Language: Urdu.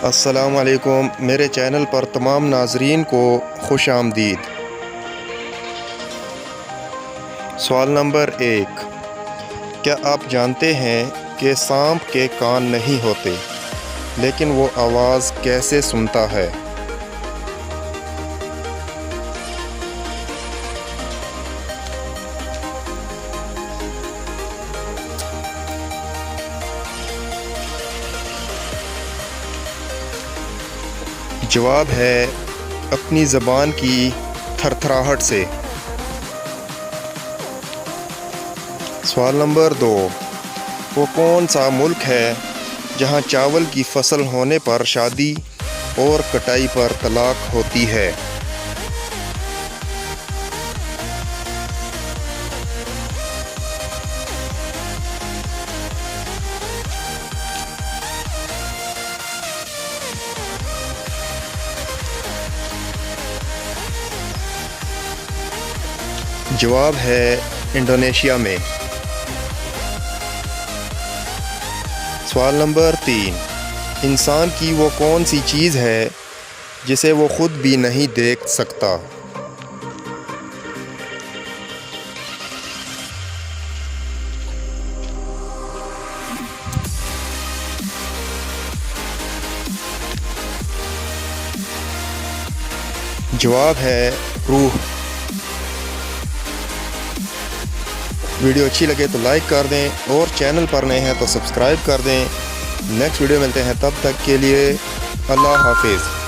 السلام علیکم، میرے چینل پر تمام ناظرین کو خوش آمدید۔ سوال نمبر 1، کیا آپ جانتے ہیں کہ سانپ کے کان نہیں ہوتے لیکن وہ آواز کیسے سنتا ہے؟ جواب ہے اپنی زبان کی تھرتھراہٹ سے۔ سوال نمبر 2، وہ کون سا ملک ہے جہاں چاول کی فصل ہونے پر شادی اور کٹائی پر طلاق ہوتی ہے؟ جواب ہے انڈونیشیا میں۔ سوال نمبر 3، انسان کی وہ کون سی چیز ہے جسے وہ خود بھی نہیں دیکھ سکتا؟ جواب ہے روح۔ ویڈیو اچھی لگے تو لائک کر دیں اور چینل پر نئے ہیں تو سبسکرائب کر دیں۔ نیکسٹ ویڈیو ملتے ہیں، تب تک کے لیے اللہ حافظ۔